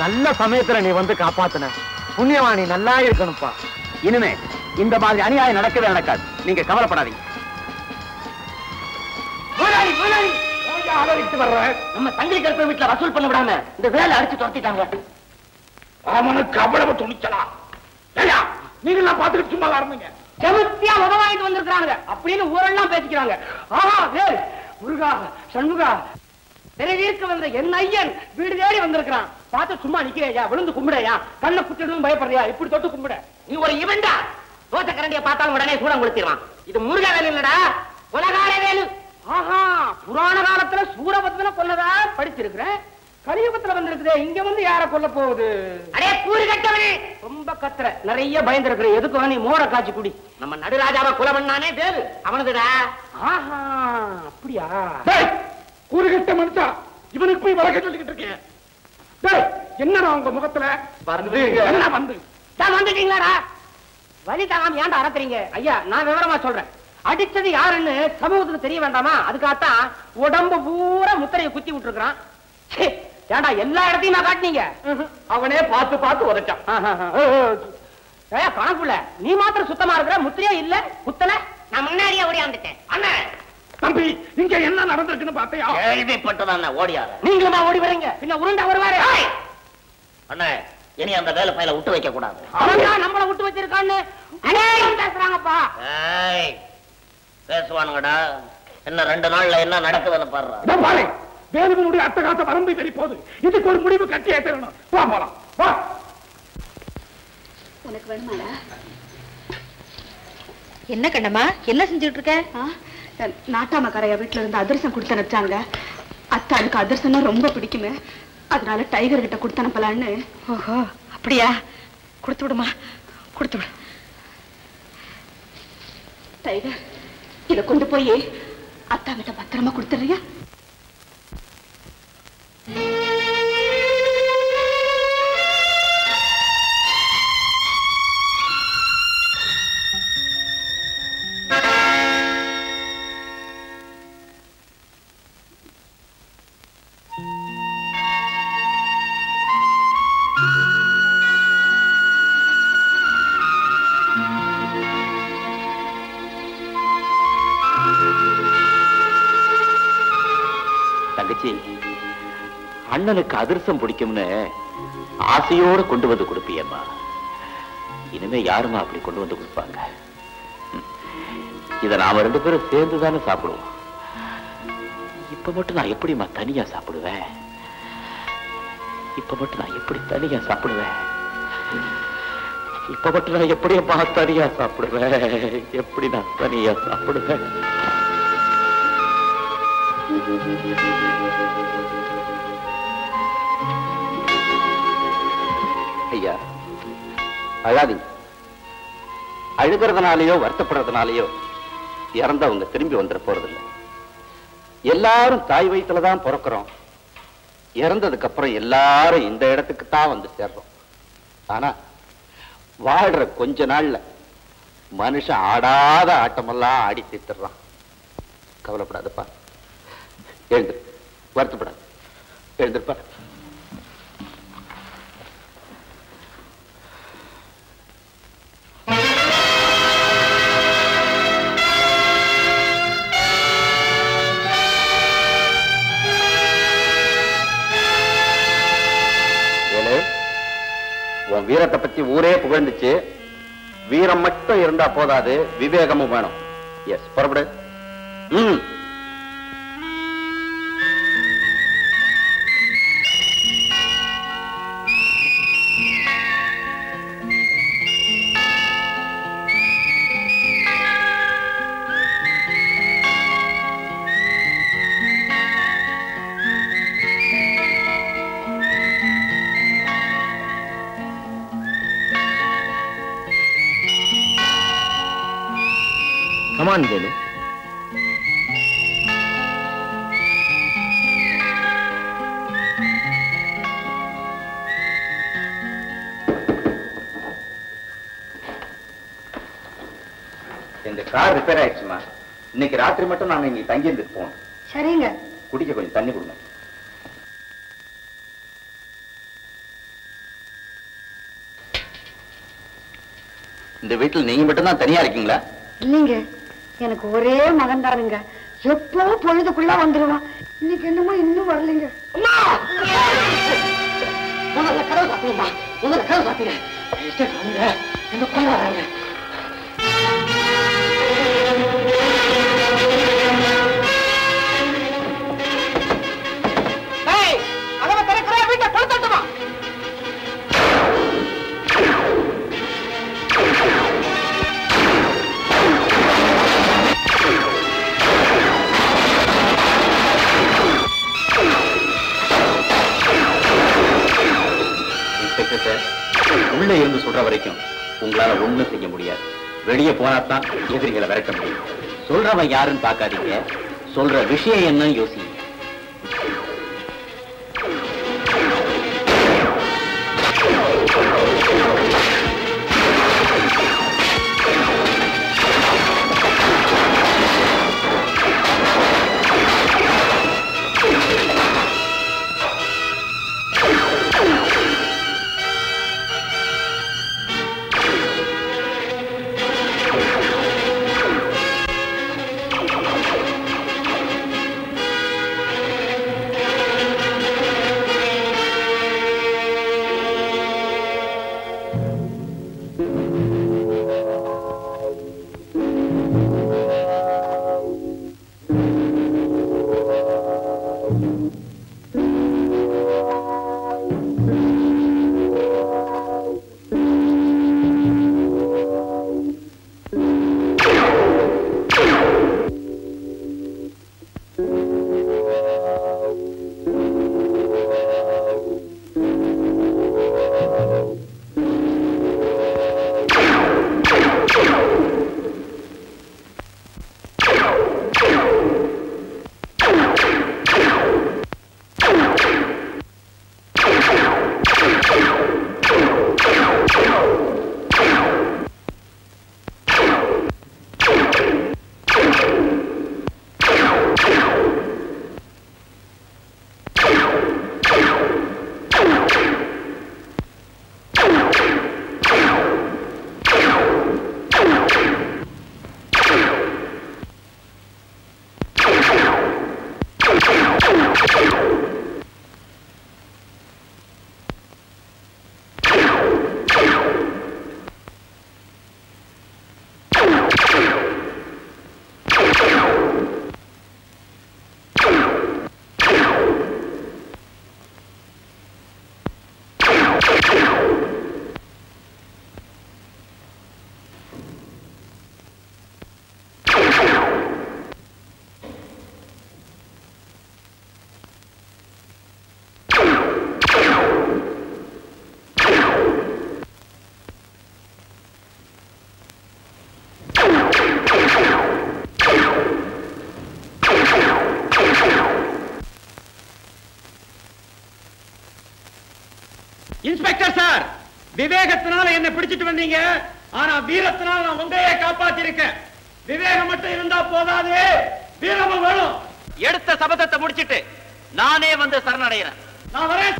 நல்ல சமயத்துல நீ வந்து காப்பாத்துன புண்ணியவாணி நல்லா இருக்கணும்ப்பா. இனிமே இந்த மாதிரி அநியாயம் நடக்கவே நடக்காது. நீங்க கவலைப்படாதீங்க. நம்ம தங்கி கருப்பை வீட்டுல வசூல் பண்ண விடாம இந்த வேலை அடிச்சு துரத்திட்டாங்க. அவனுக்கு அவ்வளவு துணிச்சலாம். நீங்களாம் பாத்துக்கிட்டு சும்மா இருந்தீங்க. செமத்தியா உதவாயிட்டு வந்திருக்காங்க அப்படின்னு ஊரெல்லாம் பேசிக்கிறாங்க. ஆஹா வேல் முருகா சண்முகா நிறைவேற்க வந்த என் ஐயன் வீடு தேடி வந்திருக்கிறான். பார்த்து சும்மா நிக்கிறையா, விழுந்து கும்பிடையா, கண்ணை புத்திடும் பயப்படுறியா, இப்படி தொட்டு கும்பிட. நீ ஒரு இவன்டா. தோசை கரண்டியை பார்த்தாலும் உடனே சூடம் கொடுத்திருவான். இது முருகா வேலு இல்லடா, உலகால வேலு. ஆஹா புராண காலத்துல சூரபத்மனை கொல்லதா படிச்சிருக்கிறேன். கலியுகத்துல வந்திருக்குதே, இங்க வந்து யார கொல்ல போகுது? அடே கூறு கட்டவனே, ரொம்ப கத்துற, நிறைய பயந்துருக்குற. எதுக்கு நீ மோர காட்சி குடி. நம்ம நடுராஜாவை கொலை பண்ணானே வேலு அவனதுடா. ஆஹா அப்படியா? கூறுகிட்ட மனுஷா, இவனுக்கு போய் வழக்க சொல்லிக்கிட்டு இருக்கேன். என்னடா உங்க முகத்துல என்ன வந்து வந்துட்டீங்களாடா? வழி தாங்காம ஏன்டா அறக்குறீங்க? ஐயா நான் விவரமா சொல்றேன். அடிச்சது யாருன்னு சமூகத்துக்கு தெரிய வேண்டாமா? அதுக்காகத்தான் உடம்பு பூரா முத்திரையை குத்தி விட்டுருக்கான். ஏண்டா எல்லா இடத்தையும் நான் காட்டினீங்க. அவனே பார்த்து பார்த்து உதைச்சான். கணக்குல நீ மாத்திரம் சுத்தமா இருக்கிற, முத்திரையா இல்ல குத்தல. நான் முன்னாடியே ஓடியாந்துட்டேன். அண்ணன் தம்பி இங்க என்ன நடந்திருக்குன்னு பாத்தியா? கேள்விப்பட்டதான் ஓடியாத. நீங்களும் தான் ஓடி வரீங்க, பின்ன உருண்டா வருவாரு. அண்ணே இனி அந்த வேலை பையில விட்டு வைக்க கூடாது. அவன் நம்மள விட்டு வச்சிருக்கான்னு பேசுறாங்கப்பா. பேசுவானுங்கடா. என்ன 2 நாள்ல என்ன நடக்குதுன்னு பாரு. வேலுவனுடைய அட்டகாச வரம்பு தெரி போகுது. இதுக்கு ஒரு முடிவு கட்டியே தரணும். வா போலாம் வா. உனக்கு வேணுமாடா? என்ன கண்ணம்மா என்ன செஞ்சுட்டு இருக்க? நாட்டாமக்காரையா வீட்டுல இருந்து அதிரசம் கொடுத்து அனுப்பிச்சாங்க. அத்தாளுக்கு அதிரசம்னா ரொம்ப பிடிக்குமே, அதனால டைகர் கிட்ட கொடுத்து அனுப்பலான்னு. ஓஹோ அப்படியா? கொடுத்து விடுமா, கொடுத்து விடு. டைகர் இத கொண்டு போய் அத்தா கிட்ட பத்திரமா கொடுத்துறியா? அண்ணனுக்கு அதிர்சம் பிடிக்கும்னு ஆசையோடு கொண்டு வந்து கொடுப்பியம்மா. இனிமே யாருமா அப்படி கொண்டு வந்து கொடுப்பாங்க? இதை நாம 2 பேரும் சேர்ந்துதானே சாப்பிடுவோம். இப்ப மட்டும் நான் எப்படிமா தனியா சாப்பிடுவேன்? இப்ப மட்டும் நான் எப்படி தனியா சாப்பிடுவேன்? இப்ப மட்டும் நான் எப்படியம்மா தனியா சாப்பிடுவேன்? எப்படி நான் தனியா சாப்பிடுவேன்? ஐயா அழாதீங்க. அழுகிறதுனாலயோ வருத்தப்படுறதுனாலயோ இறந்தவங்க திரும்பி வந்துட போறதில்லை. எல்லாரும் தாய் வயிற்றுலதான் பிறக்கிறோம். இறந்ததுக்கு அப்புறம் எல்லாரும் இந்த இடத்துக்கு தான் வந்து சேர்றோம். ஆனா வாழ்ற கொஞ்ச நாள்ல மனுஷன் ஆடாத ஆட்டமெல்லாம் ஆடி தீர்த்துறான். கவலைப்படாதப்பா, எழுந்திரு, வருத்தப்படாது, எழுந்திருப்பா. உன் வீரத்தை பத்தி ஊரே புகழ்ந்துச்சு. வீரம் மட்டும் இருந்தா போதாது, விவேகமும் வேணும். எஸ், புறப்படு. Come on, Velu. இந்த கார் ரிப்பேர் ஆயிடுச்சுமா. இன்னைக்கு ராத்திரி மட்டும் நாங்க இங்க தங்கி இருந்து போனோம். சரிங்க. குடிக்க கொஞ்சம் தண்ணி கொடுங்க. இந்த வீட்டில் நீங்க மட்டும் தான் தனியா இருக்கீங்களா? இல்லைங்க, எனக்கு ஒரே மகன் தானுங்க. எப்போ பொழுதுக்குள்ள வந்துருவான். இன்னைக்கு என்னமோ இன்னும் வரலைங்க. முதல்ல கதவு சாப்பிடுமா, முதல்ல கதவு சாப்பிடுங்க. எங்க கொண்டு வராங்க. கதவை திறக்கிற வீட்டை கொளுத்தட்டுமா? உள்ள இருந்து சொல்ற வரைக்கும் உங்களால ஒண்ணும் செய்ய முடியாது. வெளியே போனாத்தான் எதிரிகளை விரட்ட முடியும். சொல்றவன் யாருன்னு பார்க்காதீங்க, சொல்ற விஷயம் என்னன்னு யோசிங்க. இன்ஸ்பெக்டர் சார், விவேகத்தினால என்ன பிடிச்சிட்டு வந்தீங்க. ஆனா வீரத்தினால நான் உங்களையே காப்பாத்தி இருக்கேன். விவேகம் மட்டும் இருந்தா போதாது, வீரமும் வேணும். எடுத்த சபதத்தை முடிச்சிட்டு நானே வந்து சரணடைகிறேன். நான் வரேன்.